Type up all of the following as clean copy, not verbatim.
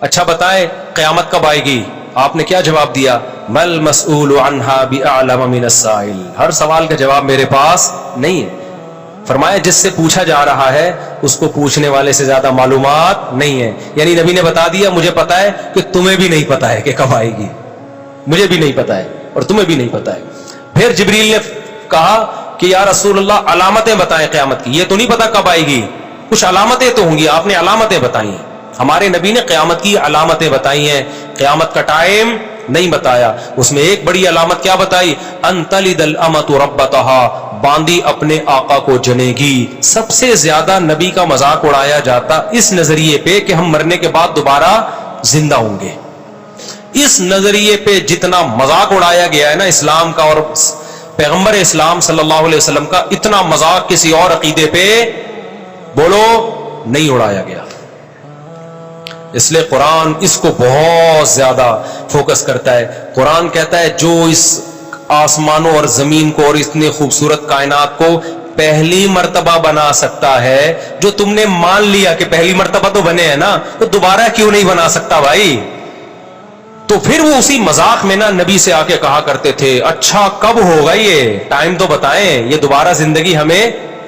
اچھا بتائے قیامت کب آئے گی؟ آپ نے کیا جواب دیا؟ مل مسئول عنہا بأعلم من السائل، ہر سوال کا جواب میرے پاس نہیں ہے۔ فرمایا جس سے پوچھا جا رہا ہے اس کو پوچھنے والے سے زیادہ معلومات نہیں ہے، یعنی نبی نے بتا دیا مجھے پتا ہے کہ تمہیں بھی نہیں پتا ہے کہ کب آئے گی، مجھے بھی نہیں پتا ہے اور تمہیں بھی نہیں پتا ہے۔ پھر جبریل نے کہا کہ یا رسول اللہ علامتیں بتائیں قیامت کی، یہ تو نہیں پتا کب آئے گی، کچھ علامتیں تو ہوں گی، آپ نے علامتیں بتائی ہیں۔ ہمارے نبی نے قیامت کی علامتیں بتائی ہیں، قیامت کا ٹائم نہیں بتایا۔ اس میں ایک بڑی علامت کیا بتائی؟ ان تلد الامۃ ربتها، باندی اپنے آقا کو جنے گی۔ سب سے زیادہ نبی کا مذاق اڑایا جاتا اس نظریے پہ کہ ہم مرنے کے بعد دوبارہ زندہ ہوں گے۔ اس نظریے پہ جتنا مذاق اڑایا گیا ہے نا اسلام کا اور پیغمبر اسلام صلی اللہ علیہ وسلم کا، اتنا مذاق کسی اور عقیدے پہ بولو نہیں اڑایا گیا۔ اس لیے قرآن اس کو بہت زیادہ فوکس کرتا ہے۔ قرآن کہتا ہے جو اس آسمانوں اور زمین کو اور اتنے خوبصورت کائنات کو پہلی مرتبہ بنا سکتا ہے، جو تم نے مان لیا کہ پہلی مرتبہ تو بنے ہیں نا، تو دوبارہ کیوں نہیں بنا سکتا بھائی؟ تو پھر وہ اسی مذاق میں نا نبی سے آ کے کہا کرتے تھے اچھا کب ہوگا، یہ ٹائم تو بتائیں، یہ دوبارہ زندگی ہمیں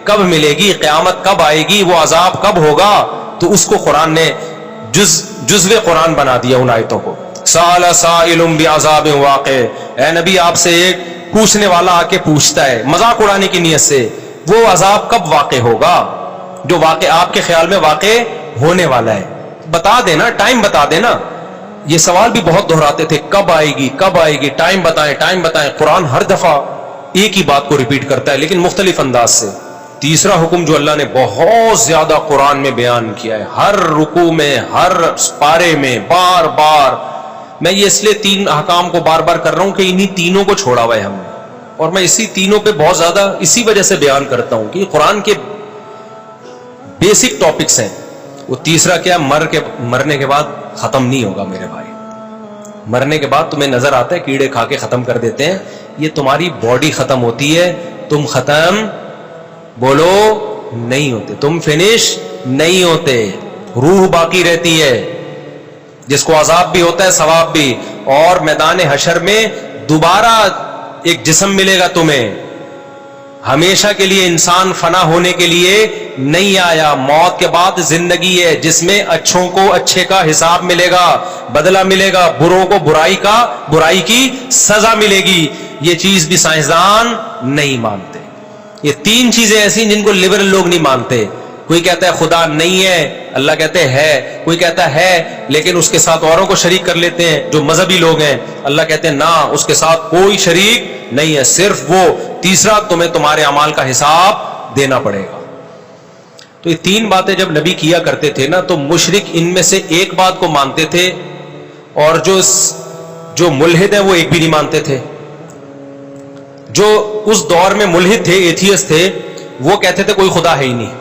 کب ملے گی، قیامت کب آئے گی، وہ عذاب کب ہوگا؟ تو اس کو قرآن نے جزو قرآن بنا دیا ان آیتوں کو۔ سأل سائل بعذاب واقع، اے نبی آپ سے ایک پوچھنے والا آ کے پوچھتا ہے مذاق اڑانے کی نیت سے، وہ عذاب کب واقع ہوگا جو واقع آپ کے خیال میں واقع ہونے والا ہے، بتا دینا، ٹائم بتا دینا۔ یہ سوال بھی بہت دہراتے تھے، کب آئے گی کب آئے گی، ٹائم بتائیں ٹائم بتائیں۔ قرآن ہر دفعہ ایک ہی بات کو ریپیٹ کرتا ہے لیکن مختلف انداز سے۔ تیسرا حکم جو اللہ نے بہت زیادہ قرآن میں بیان کیا ہے، ہر رکوع میں ہر پارے میں بار بار، میں یہ اس لیے 3 احکام کو بار بار کر رہا ہوں کہ انہی تینوں کو چھوڑا ہوا ہے ہم نے، اور میں اسی تینوں پہ بہت زیادہ اسی وجہ سے بیان کرتا ہوں کہ قرآن کے بیسک ٹاپکس ہیں۔ وہ تیسرا کیا، مرنے کے بعد ختم نہیں ہوگا میرے بھائی، مرنے کے بعد تمہیں نظر آتا ہے کیڑے کھا کے ختم کر دیتے ہیں، یہ تمہاری باڈی ختم ہوتی ہے، تم ختم بولو نہیں ہوتے، تم فنش نہیں ہوتے، روح باقی رہتی ہے، جس کو عذاب بھی ہوتا ہے ثواب بھی، اور میدان حشر میں دوبارہ ایک جسم ملے گا تمہیں۔ ہمیشہ کے لیے انسان فنا ہونے کے لیے نہیں آیا، موت کے بعد زندگی ہے جس میں اچھوں کو اچھے کا حساب ملے گا، بدلہ ملے گا، بروں کو برائی کی سزا ملے گی۔ یہ چیز بھی سائنسدان نہیں مانتے۔ یہ 3 چیزیں ایسی جن کو لبرل لوگ نہیں مانتے۔ کوئی کہتا ہے خدا نہیں ہے، اللہ کہتے ہے، کوئی کہتا ہے لیکن اس کے ساتھ اوروں کو شریک کر لیتے ہیں جو مذہبی لوگ ہیں، اللہ کہتے ہیں نہ، اس کے ساتھ کوئی شریک نہیں ہے، صرف وہ تیسرا تمہیں تمہارے اعمال کا حساب دینا پڑے گا۔ تو یہ 3 باتیں جب نبی کیا کرتے تھے نا تو مشرک ان میں سے ایک بات کو مانتے تھے، اور جو ملحد ہیں وہ ایک بھی نہیں مانتے تھے۔ جو اس دور میں ملحد تھے، ایتھیس تھے، وہ کہتے تھے کوئی خدا ہے ہی نہیں،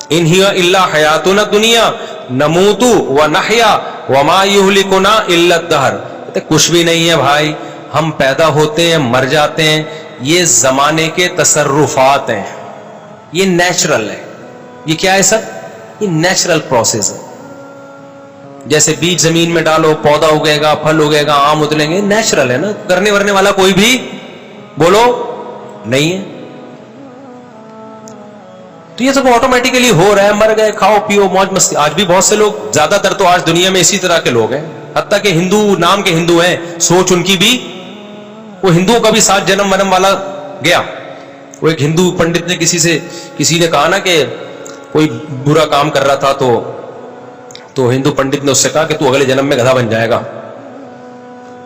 ان ہی الا حیاتنا الدنیا نموت ونحیا وما یہلکنا الا الدہر، کہتے کچھ بھی نہیں ہے بھائی، ہم پیدا ہوتے ہیں مر جاتے ہیں، یہ زمانے کے تصرفات ہیں، یہ نیچرل ہے۔ یہ کیا ہے سر؟ یہ نیچرل پروسیس ہے، جیسے بیج زمین میں ڈالو پودا اگے گا، پھل اگے گا، آم اتریں گے، نیچرل ہے نا، کرنے ورنے والا کوئی بھی بولو نہیں ہے۔ تو یہ سب آٹومیٹیکلی ہو رہا ہے، مر گئے، کھاؤ پیو موج مستی۔ آج بھی بہت سے لوگ، زیادہ تر تو آج دنیا میں اسی طرح کے لوگ ہیں، حتیٰ کہ ہندو نام کے ہندو ہیں، سوچ ان کی بھی، وہ ہندوؤں کا بھی 7 جنم ونم والا گیا۔ وہ ایک ہندو پنڈت نے کسی نے کہا نا کہ کوئی برا کام کر رہا تھا تو ہندو پنڈت نے اس سے کہا کہ تو اگلے جنم میں گدھا بن جائے گا۔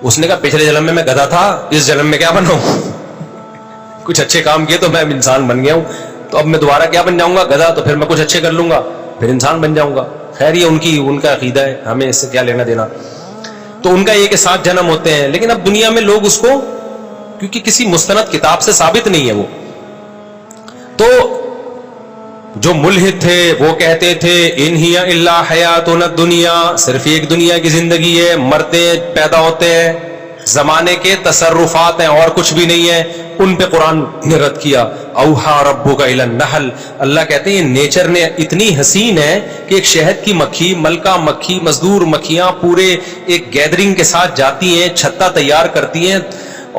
اس نے کہا پچھلے جنم میں گدھا تھا، اس جنم میں کیا بنوں؟ کچھ اچھے کام کیے تو میں انسان بن گیا ہوں، تو اب میں دوبارہ کیا بن جاؤں گا؟ گدھا۔ تو پھر میں کچھ اچھے کر لوں گا پھر انسان بن جاؤں گا۔ خیر یہ ان کا عقیدہ ہے، ہمیں اس سے کیا لینا دینا۔ تو ان کا یہ کہ 7 جنم ہوتے ہیں، لیکن اب دنیا میں لوگ اس کو، کیونکہ کسی مستند کتاب سے ثابت نہیں ہے وہ، تو جو ملحد تھے وہ کہتے تھے ان ہی الا حیاتنا الدنیا، صرف ایک دنیا کی زندگی ہے، مرتے پیدا ہوتے ہیں، زمانے کے تصرفات ہیں اور کچھ بھی نہیں ہے، ان پہ قرآن نے رد کیا. اوحا ربک الی النحل، اللہ کہتے ہیں یہ نیچر نے اتنی حسین ہے کہ ایک شہد کی مکھی، ملکہ مکھی، مزدور مکھیاں پورے ایک گیدرنگ کے ساتھ جاتی ہیں، چھتا تیار کرتی ہیں،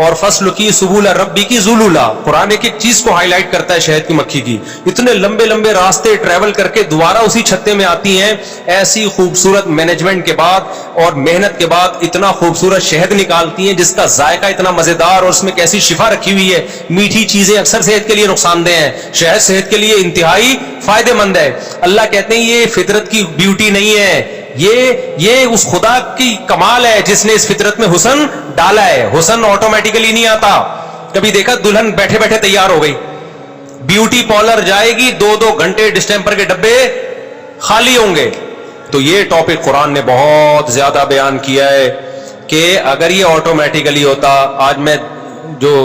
اور فصل کی سبول ربی کی ذلولا، قرآن ایک ایک چیز کو ہائی لائٹ کرتا ہے شہد کی مکھی کی. اتنے لمبے لمبے راستے ٹریول کر کے دوبارہ اسی چھتے میں آتی ہیں. ایسی خوبصورت مینجمنٹ کے بعد اور محنت کے بعد اتنا خوبصورت شہد نکالتی ہیں جس کا ذائقہ اتنا مزیدار، اور اس میں کیسی شفا رکھی ہوئی ہے. میٹھی چیزیں اکثر صحت کے لیے نقصان دہ ہیں، شہد صحت کے لیے انتہائی فائدہ مند ہے. اللہ کہتے ہیں یہ فطرت کی بیوٹی نہیں ہے، یہ اس خدا کی کمال ہے جس نے اس فطرت میں حسن ڈالا ہے. حسن آٹومیٹیکلی نہیں آتا. کبھی دیکھا دلہن بیٹھے بیٹھے تیار ہو گئی، بیوٹی پارلر جائے گی 2 گھنٹے ڈسٹمپر کے ڈبے خالی ہوں گے. تو یہ ٹاپک قرآن نے بہت زیادہ بیان کیا ہے کہ اگر یہ آٹومیٹیکلی ہوتا. آج میں جو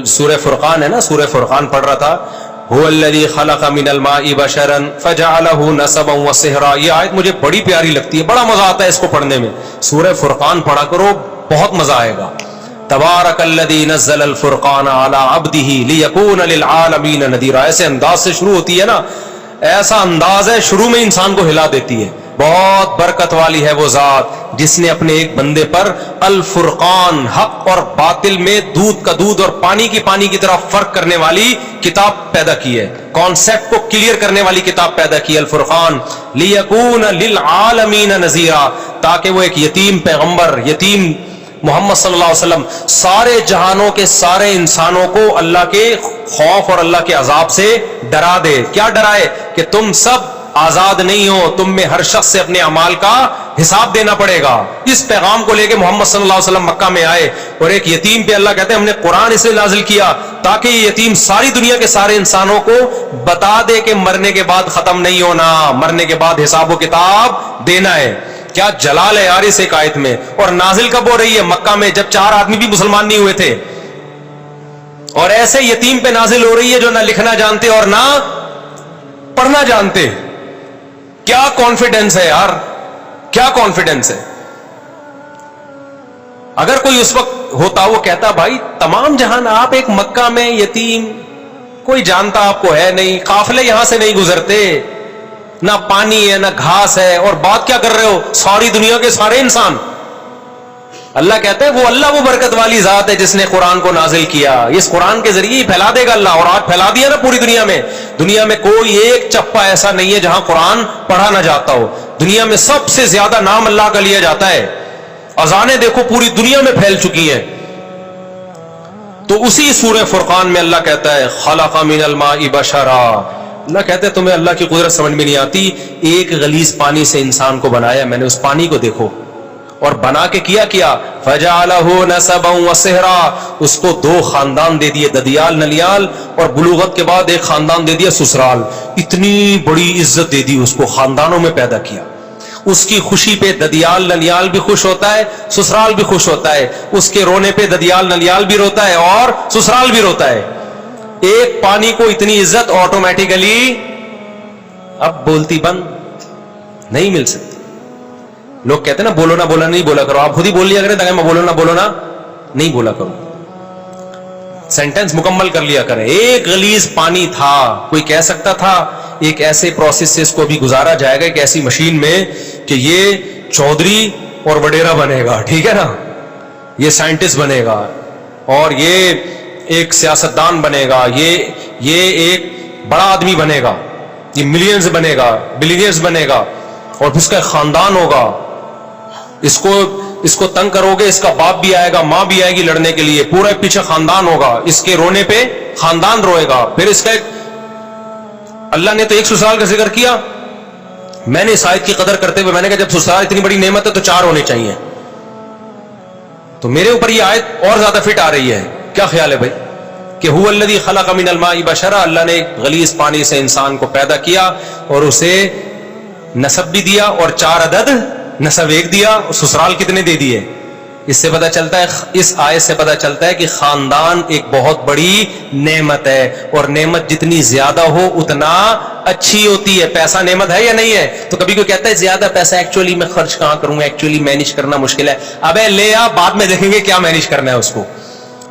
سورہ فرقان ہے نا، سورہ فرقان پڑھ رہا تھا، هو الذی خلق من الماء بشرا فجعله نسبا وصہرا. یہ آیت مجھے بڑی پیاری لگتی ہے، بڑا مزہ آتا ہے اس کو پڑھنے میں. سورہ فرقان پڑھا کرو، بہت مزہ آئے گا. تبارک الذی نزل الفرقان علی عبدہ لیکون للعالمین نذیرا. ایسے انداز سے شروع ہوتی ہے نا، ایسا انداز ہے شروع میں انسان کو ہلا دیتی ہے. بہت برکت والی ہے وہ ذات جس نے اپنے ایک بندے پر الفرقان، حق اور باطل میں دودھ کا دودھ اور پانی کی طرح فرق کرنے والی کتاب پیدا کی ہے. کانسیپٹ کو کلیئر کرنے والی کتاب پیدا کی، الفرقان. لیکون للعالمین نذیرا، تاکہ وہ ایک یتیم پیغمبر، یتیم محمد صلی اللہ علیہ وسلم سارے جہانوں کے سارے انسانوں کو اللہ کے خوف اور اللہ کے عذاب سے ڈرا دے. کیا ڈرائے؟ کہ تم سب آزاد نہیں ہو، تم میں ہر شخص سے اپنے اعمال کا حساب دینا پڑے گا. اس پیغام کو لے کے محمد صلی اللہ علیہ وسلم مکہ میں آئے، اور ایک یتیم پہ اللہ کہتے ہیں ہم نے قرآن اس لیے نازل کیا تاکہ یہ یتیم ساری دنیا کے سارے انسانوں کو بتا دے کہ مرنے کے بعد ختم نہیں ہونا، مرنے کے بعد حساب و کتاب دینا ہے. کیا جلال ہے یار اس ایک آیت میں. اور نازل کب ہو رہی ہے؟ مکہ میں، جب 4 آدمی بھی مسلمان نہیں ہوئے تھے. اور ایسے یتیم پہ نازل ہو رہی ہے جو نہ لکھنا جانتے اور نہ پڑھنا جانتے. کیا کانفیڈنس ہے یار، کیا کانفیڈنس ہے. اگر کوئی اس وقت ہوتا وہ کہتا بھائی تمام جہان آپ ایک مکہ میں یتیم، کوئی جانتا آپ کو ہے نہیں، قافلے یہاں سے نہیں گزرتے، نہ پانی ہے نہ گھاس ہے، اور بات کیا کر رہے ہو ساری دنیا کے سارے انسان. اللہ کہتے ہیں وہ برکت والی ذات ہے جس نے قرآن کو نازل کیا. اس قرآن کے ذریعے ہی پھیلا دے گا اللہ، اور آج پھیلا دیا نا پوری دنیا میں. دنیا میں کوئی ایک چپا ایسا نہیں ہے جہاں قرآن پڑھا نہ جاتا ہو. دنیا میں سب سے زیادہ نام اللہ کا لیا جاتا ہے. اذانیں دیکھو پوری دنیا میں پھیل چکی ہیں. تو اسی سورہ فرقان میں اللہ کہتا ہے خلق من الماء بشرا. اللہ کہتے ہیں تمہیں اللہ کی قدرت سمجھ میں نہیں آتی. ایک غلیظ پانی سے انسان کو بنایا میں نے، اس پانی کو دیکھو، اور بنا کے کیا فجعلہ نسبا وصہرا. اس کو 2 خاندان دے دیے، ددیال نلیال، اور بلوغت کے بعد ایک خاندان دے دیا سسرال. اتنی بڑی عزت دے دی اس کو، خاندانوں میں پیدا کیا. اس کی خوشی پہ ددیال نلیال بھی خوش ہوتا ہے، سسرال بھی خوش ہوتا ہے. اس کے رونے پہ ددیال نلیال بھی روتا ہے اور سسرال بھی روتا ہے. ایک پانی کو اتنی عزت آٹومیٹیکلی اب بولتی بند نہیں مل سکتی. لوگ کہتے ہیں نا بولو نہ بولا نہیں بولا کرو. آپ خود ہی بول لیا کریں تاکہ میں بولو نہ نہیں بولا کروں. سینٹنس مکمل کر لیا کریں. ایک غلیظ پانی تھا، کوئی کہہ سکتا تھا ایک ایسے پروسیس سے اس کو بھی گزارا جائے گا، ایک ایسی مشین میں کہ یہ چودھری اور وڈیرا بنے گا، ٹھیک ہے نا، یہ سائنٹسٹ بنے گا، اور یہ ایک سیاستدان بنے گا، یہ ایک بڑا آدمی بنے گا، یہ ملینز بنے گا، بلینئرز بنے گا، اور پھر اس کا ایک خاندان ہوگا. اس کو تنگ کرو گے، اس کا باپ بھی آئے گا، ماں بھی آئے گی لڑنے کے لیے، پورا پیچھے خاندان ہوگا. اس کے رونے پہ خاندان روئے گا. پھر اس کا ایک، اللہ نے تو ایک سسرال کا ذکر کیا. میں نے اس آیت کی قدر کرتے ہوئے میں نے کہا جب سسرال اتنی بڑی نعمت ہے تو 4 ہونے چاہیے. تو میرے اوپر یہ آیت اور زیادہ فٹ آ رہی ہے. کیا خیال ہے بھائی کہ هو الذی خلق من الماء بشرا. اللہ نے ایک غلیظ پانی سے انسان کو پیدا کیا اور اسے نسب بھی دیا، اور 4 عدد نسب ایک دیا. اور سسرال کتنے دے دیے؟ اس سے پتہ چلتا ہے, اس آیت سے پتہ چلتا ہے کہ خاندان ایک بہت بڑی نعمت ہے, اور نعمت جتنی زیادہ ہو اتنا اچھی ہوتی ہے. پیسہ نعمت ہے یا نہیں ہے؟ تو کبھی کوئی کہتا ہے زیادہ پیسہ ایکچولی میں خرچ کہاں کروں, ایکچولی مینیج کرنا مشکل ہے. ابے لے آ, بعد میں دیکھیں گے کیا مینیج کرنا ہے اس کو.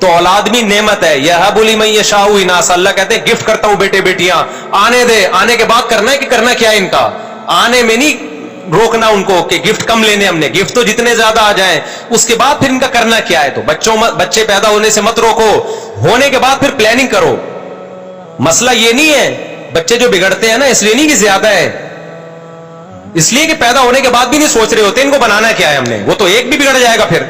تو اولاد بھی نعمت ہے. یہب لمن یشاء اناثا, اللہ کہتے ہیں گفٹ کرتا ہوں بیٹے بیٹیاں, آنے دے, آنے کے بعد کرنا ہے کہ کرنا کیا ہے ان کا, آنے میں نہیں روکنا ان کو کہ گفٹ کم لینے ہم نے, گفٹ تو جتنے زیادہ آ جائیں, اس کے بعد پھر ان کا کرنا کیا ہے. تو بچے پیدا ہونے سے مت روکو, ہونے کے بعد پھر پلاننگ کرو. مسئلہ یہ نہیں ہے, بچے جو بگڑتے ہیں نا اس لیے نہیں کہ زیادہ ہے, اس لیے کہ پیدا ہونے کے بعد بھی نہیں سوچ رہے ہوتے ان کو بنانا کیا ہے ہم نے. وہ تو ایک بھی بگڑ جائے گا, پھر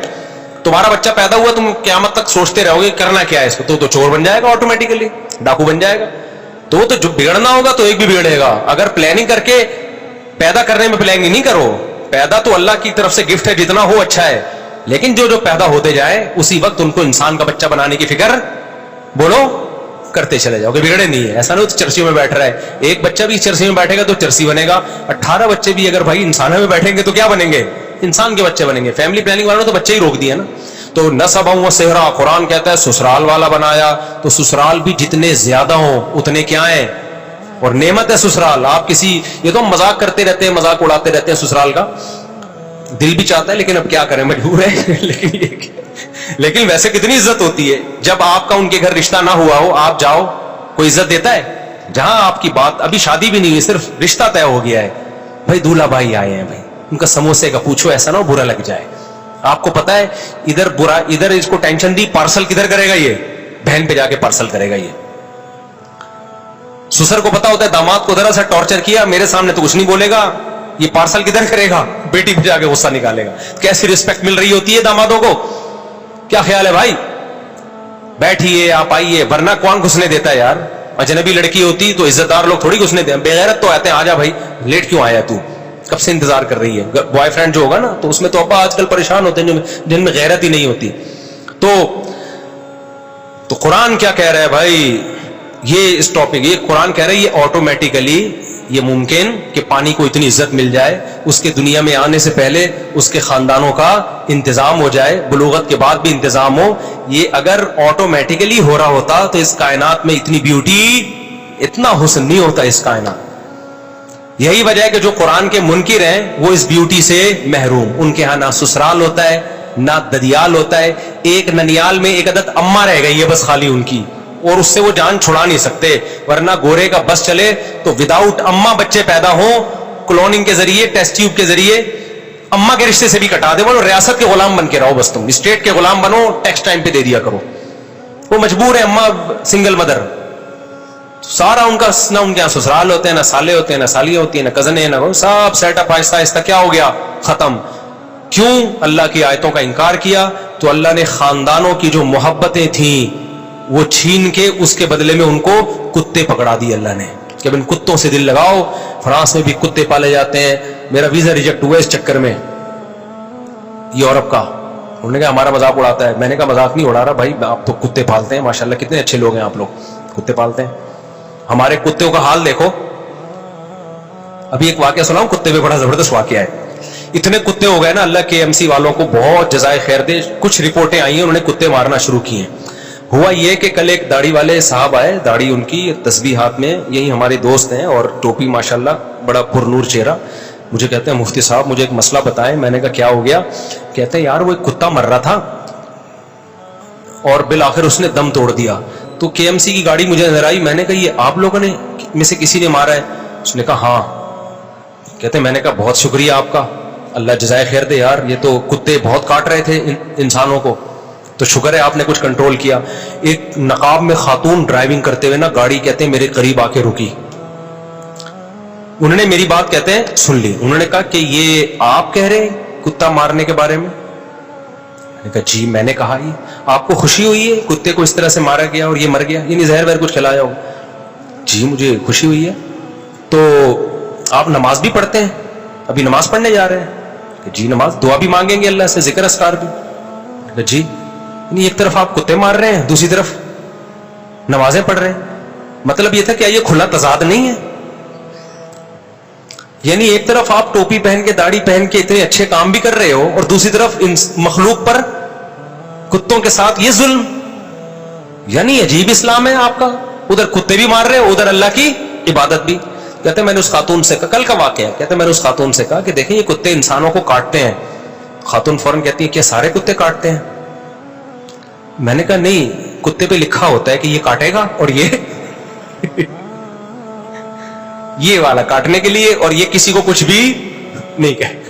تمہارا بچہ پیدا ہوا تم قیامت تک سوچتے رہو گے کرنا کیا ہے اس کو, تو چور بن جائے گا آٹومیٹیکلی, ڈاکو بن جائے گا. تو جو بگڑنا ہوگا تو ایک بھی بگڑے گا. اگر پلاننگ کر کے پیدا کرنے میں پلاننگ نہیں کرو, پیدا تو اللہ کی طرف سے گفٹ ہے, جتنا ہو اچھا ہے, لیکن جو پیدا ہوتے جائے اسی وقت ان کو انسان کا بچہ بنانے کی فکر بولو کرتے چلے جاؤ, کہ بگڑے نہیں ہے. ایسا نہیں تو چرسی میں بیٹھ رہا ہے, ایک بچہ بھی چرسی میں بیٹھے گا تو چرسی بنے گا, 18 بچے بھی اگر بھائی انسانوں میں بیٹھیں گے تو کیا بنیں گے, انسان کے بچے بنیں گے. فیملی پلاننگ والوں نے تو بچے ہی روک دیا نا. تو نسبا و صہرا, قرآن کہتا ہے سسرال والا بنایا, تو سسرال بھی جتنے زیادہ ہوں اتنے کیا ہیں, اور نعمت ہے سسرال. آپ کسی, یہ تو ہم مذاق کرتے رہتے ہیں, مذاق اڑاتے رہتے ہیں سسرال کا, دل بھی چاہتا ہے لیکن اب کیا کریں, مجبور ہے. لیکن ویسے کتنی عزت ہوتی ہے جب آپ کا ان کے گھر رشتہ نہ ہوا ہو, آپ جاؤ, کوئی عزت دیتا ہے؟ جہاں آپ کی بات ابھی شادی بھی نہیں ہوئی, صرف رشتہ طے ہو گیا ہے, بھائی دولہا بھائی آئے ہیں, بھائی ان کا سموسے کا پوچھو, ایسا نہ ہو برا لگ جائے. آپ کو پتا ہے ادھر برا, ادھر اس کو ٹینشن دی, پارسل کدھر کرے گا, یہ بہن پہ جا کے پارسل کرے گا. یہ سسر کو پتا ہوتا ہے داماد کو ذرا سا ٹارچر کیا, میرے سامنے تو کچھ نہیں بولے گا, یہ پارسل کدھر کرے گا, بیٹی پہ جا کے غصہ نکالے گا. کیسی رسپیکٹ مل رہی ہوتی ہے دامادوں کو, کیا خیال ہے بھائی, بیٹھیے آپ آئیے, ورنہ کون گھسنے دیتا ہے یار. اجنبی لڑکی ہوتی تو عزت دار لوگ تھوڑی گھسنے دیں, بےغیرت تو آتے ہیں, آجا بھائی لیٹ کیوں آیا تو, کب سے انتظار کر رہی ہے. بوائے فرینڈ جو ہوگا نا تو اس میں تو ابا آج کل پریشان ہوتے ہیں جن میں غیرت ہی نہیں ہوتی. تو قرآن کیا کہہ رہا ہے بھائی, یہ اس ٹاپک, یہ قرآن کہہ رہا ہے یہ آٹومیٹیکلی یہ ممکن کہ پانی کو اتنی عزت مل جائے, اس کے دنیا میں آنے سے پہلے اس کے خاندانوں کا انتظام ہو جائے, بلوغت کے بعد بھی انتظام ہو. یہ اگر آٹومیٹیکلی ہو رہا ہوتا تو اس کائنات میں اتنی بیوٹی, اتنا حسن نہیں ہوتا اس کائنات. یہی وجہ ہے کہ جو قرآن کے منکر ہیں وہ اس بیوٹی سے محروم. ان کے ہاں نہ سسرال ہوتا ہے نہ ددیال ہوتا ہے, ایک ننیال میں ایک عدد اماں رہ گئی ہے بس خالی ان کی, اور اس سے وہ جان چھڑا نہیں سکتے. ورنہ گورے کا بس چلے تو وداؤٹ اماں بچے پیدا ہوں, کلوننگ کے ذریعے, ٹیسٹ ٹیوب کے ذریعے, اماں کے رشتے سے بھی کٹا دے, بولو ریاست کے غلام بن کے رہو, بس تم اسٹیٹ کے غلام بنو, ٹیکس ٹائم پہ دے دیا کرو. وہ مجبور ہے, اماں سنگل مدر, سارا ان کا نہ ان کے یہاں سسرال ہوتے ہیں, نہ سالے ہوتے ہیں, نہ سالیاں ہوتی ہیں, نہ کزن ہیں, نہ سب سیٹ اپ آہستہ آہستہ کیا ہو گیا, ختم. کیوں؟ اللہ کی آیتوں کا انکار کیا. تو اللہ نے خاندانوں کی جو محبتیں تھیں وہ چھین کے اس کے بدلے میں ان کو کتے پکڑا دی اللہ نے, کہ ان کتوں سے دل لگاؤ. فرانس میں بھی کتے پالے جاتے ہیں. میرا ویزا ریجیکٹ ہوا اس چکر میں یورپ کا. انہوں نے کہا ہمارا مذاق اڑاتا ہے. میں نے کہا مذاق نہیں اڑا رہا بھائی, آپ تو کتے پالتے ہیں, ماشاءاللہ کتنے اچھے لوگ ہیں آپ لوگ, کتے پالتے ہیں. ہمارے کتوں کا حال دیکھو. ابھی ایک واقعہ سناؤں, کتے پہ بڑا زبردست واقعہ ہے. اتنے کتے ہو گئے نا, اللہ کے KMC والوں کو بہت جزائے خیر دے, کچھ رپورٹیں آئی ہیں انہوں نے کتے مارنا شروع کیے ہیں. ہوا یہ کہ کل ایک داڑھی والے صاحب آئے, داڑھی ان کی, تسبیح ہاتھ میں, یہی ہمارے دوست ہیں, اور ٹوپی ماشاءاللہ, بڑا پرنور چہرہ. مجھے کہتے ہیں مفتی صاحب مجھے ایک مسئلہ بتائیں. میں نے کہا کیا ہو گیا؟ کہتے ہیں یار وہ ایک کتا مر رہا تھا اور بالآخر اس نے دم توڑ دیا. تو KMC کی گاڑی مجھے نظر آئی. میں نے کہا یہ آپ لوگوں نے میں سے کسی نے مارا ہے؟ اس نے کہا ہاں. کہتے ہیں میں نے کہا بہت شکریہ آپ کا, اللہ جزائے خیر دے یار, یہ تو کتے بہت کاٹ رہے تھے انسانوں کو, تو شکر ہے آپ نے کچھ کنٹرول کیا. ایک نقاب میں خاتون ڈرائیونگ کرتے ہوئے نا گاڑی کہتے ہیں میرے قریب آ کے رکی. انہوں نے میری بات کہتے ہیں سن لی. انہوں نے کہا کہ یہ آپ کہہ رہے ہیں کتا مارنے کے بارے میں؟ میں نے کہا جی. میں نے کہا یہ آپ کو خوشی ہوئی ہے کتے کو اس طرح سے مارا گیا اور یہ مر گیا, یعنی زہر وہر کچھ کھلایا ہو؟ جی مجھے خوشی ہوئی ہے. تو آپ نماز بھی پڑھتے ہیں؟ ابھی نماز پڑھنے جا رہے ہیں؟ کہ جی. نماز دعا بھی مانگیں گے اللہ سے, ذکر اذکار بھی؟ کہ جی. یعنی ایک طرف آپ کتے مار رہے ہیں, دوسری طرف نمازیں پڑھ رہے ہیں. مطلب یہ تھا کہ یہ کھلا تضاد نہیں ہے؟ یعنی ایک طرف آپ ٹوپی پہن کے, داڑھی پہن کے اتنے اچھے کام بھی کر رہے ہو, اور دوسری طرف مخلوق پر کتوں کے ساتھ یہ ظلم، یعنی عجیب اسلام ہے آپ کا، ادھر کتے بھی مار رہے ہو، ادھر اللہ کی عبادت بھی. کہتے میں نے اس خاتون سے کہا، کل کا واقعہ ہے، کہتے میں نے اس خاتون سے کہا کہ دیکھیں یہ کتے انسانوں کو کاٹتے ہیں. خاتون فوراً کہتی ہے کیا سارے کتے کاٹتے ہیں؟ میں نے کہا نہیں، کتے پہ لکھا ہوتا ہے کہ یہ کاٹے گا، اور یہ والا کاٹنے کے لیے، اور یہ کسی کو کچھ بھی نہیں کہے.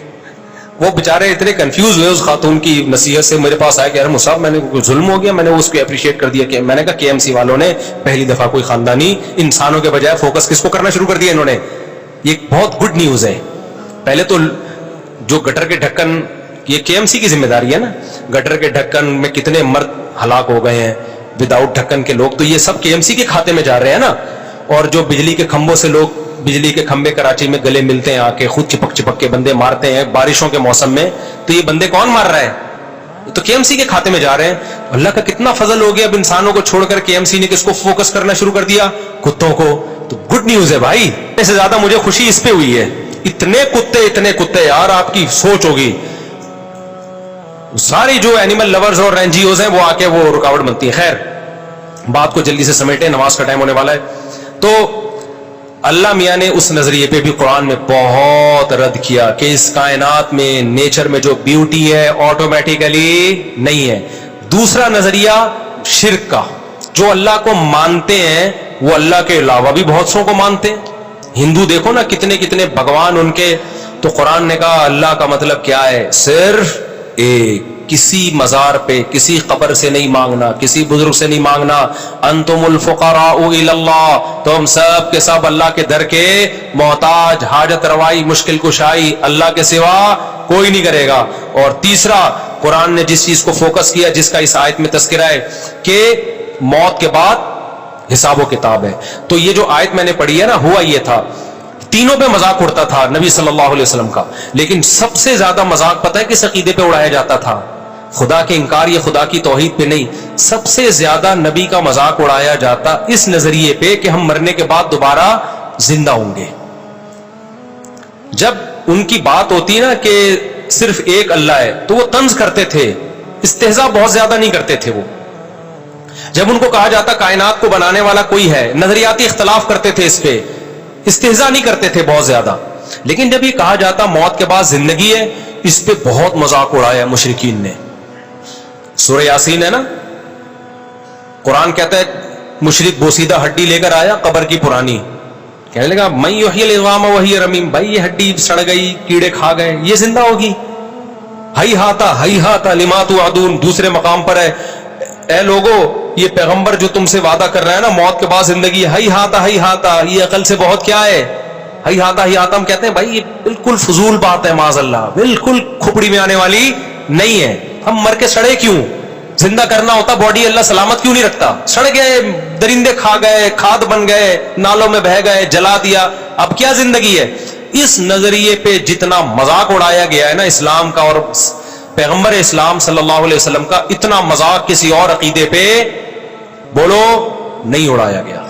وہ بیچارے اتنے کنفیوز ہوئے اس خاتون کی نصیحت سے، میرے پاس آیا کہ یار مصعب میں نے ظلم ہو گیا. میں نے اس کو اپریشیٹ کر دیا کہ میں نے کہا کے ایم سی والوں نے پہلی دفعہ کوئی خاندانی انسانوں کے بجائے فوکس کس کو کرنا شروع کر دیا انہوں نے. یہ بہت گڈ نیوز ہے. پہلے تو جو گٹر کے ڈھکن، یہ کے ایم سی کی ذمہ داری ہے نا، گٹر کے ڈھکن میں کتنے مرد ہلاک ہو گئے ہیں وداؤٹ ڈھکن کے لوگ، تو یہ سب کے ایم سی کے کھاتے میں جا رہے ہیں نا. اور جو بجلی کے کھمبوں سے لوگ، بجلی کے کھمبے کراچی میں گلے ملتے ہیں آ کے، خود چپک چپک کے بندے مارتے ہیں بارشوں کے موسم میں، تو یہ بندے کون مار رہا ہے؟ تو کے ایم سی کے کھاتے میں جا رہے ہیں. اللہ کا کتنا فضل ہو گیا، اب انسانوں کو چھوڑ کر کے ایم سی نے کس کو فوکس کرنا شروع کر دیا؟ کتوں کو. تو گڈ نیوز ہے بھائی. اس سے زیادہ مجھے خوشی اس پہ ہوئی ہے. اتنے کتے یار، آپ کی سوچ ہوگی ساری جو اینیمل لورز اور این جی اوز ہیں وہ آ کے وہ رکاوٹ بنتی ہے. خیر بات کو جلدی سے سمیٹیں، نماز کا ٹائم ہونے والا ہے. تو اللہ میاں نے اس نظریے پہ بھی قرآن میں بہت رد کیا کہ اس کائنات میں نیچر میں جو بیوٹی ہے آٹومیٹیکلی نہیں ہے. دوسرا نظریہ شرک کا، جو اللہ کو مانتے ہیں وہ اللہ کے علاوہ بھی بہت سو کو مانتے ہیں. ہندو دیکھو نا کتنے کتنے بھگوان ان کے. تو قرآن نے کہا اللہ کا مطلب کیا ہے؟ صرف ایک، کسی مزار پہ کسی قبر سے نہیں مانگنا، کسی بزرگ سے نہیں مانگنا. انتم الفقراء الی اللہ، تم سب کے سب اللہ کے در کے محتاج، حاجت روائی، مشکل کشائی اللہ کے سوا کوئی نہیں کرے گا. اور تیسرا قرآن نے جس چیز کو فوکس کیا، جس کا اس آیت میں تذکرہ ہے کہ موت کے بعد حساب و کتاب ہے. تو یہ جو آیت میں نے پڑھی ہے نا، ہوا یہ تھا تینوں پہ مذاق اڑتا تھا نبی صلی اللہ علیہ وسلم کا، لیکن سب سے زیادہ مذاق پتہ ہے کس عقیدے پہ اڑایا جاتا تھا؟ خدا کے انکار یا خدا کی توحید پہ نہیں. سب سے زیادہ نبی کا مذاق اڑایا جاتا اس نظریے پہ کہ ہم مرنے کے بعد دوبارہ زندہ ہوں گے. جب ان کی بات ہوتی نا کہ صرف ایک اللہ ہے تو وہ طنز کرتے تھے، استہزاء بہت زیادہ نہیں کرتے تھے. وہ جب ان کو کہا جاتا کائنات کو بنانے والا کوئی ہے، نظریاتی اختلاف کرتے تھے، اس پہ استہزاء نہیں کرتے تھے بہت زیادہ. لیکن جب یہ کہا جاتا موت کے بعد زندگی ہے، اس پہ بہت مذاق اڑایا مشرکین نے. سورہ یاسین ہے نا، قرآن کہتا ہے مشرک بوسیدہ ہڈی لے کر آیا قبر کی پرانی، کہنے لگا من یحیی العظام وہی رمیم، بھائی یہ ہڈی سڑ گئی، کیڑے کھا گئے، یہ زندہ ہوگی؟ ہی ہاتا لما توعدون. دوسرے مقام پر ہے اے لوگو یہ پیغمبر جو تم سے وعدہ کر رہا ہے نا موت کے بعد زندگی، ہی ہاتا، یہ عقل سے بہت کیا ہے؟ ہی ہاتا ہم کہتے ہیں بھائی یہ بالکل فضول بات ہے، معاذ اللہ، بالکل کھپڑی میں آنے والی نہیں ہے. ہم مر کے سڑے کیوں؟ زندہ کرنا ہوتا باڈی اللہ سلامت کیوں نہیں رکھتا؟ سڑ گئے، درندے کھا گئے، کھاد بن گئے، نالوں میں بہہ گئے، جلا دیا، اب کیا زندگی ہے؟ اس نظریے پہ جتنا مذاق اڑایا گیا ہے نا اسلام کا اور پیغمبر اسلام صلی اللہ علیہ وسلم کا، اتنا مذاق کسی اور عقیدے پہ بولو نہیں اڑایا گیا.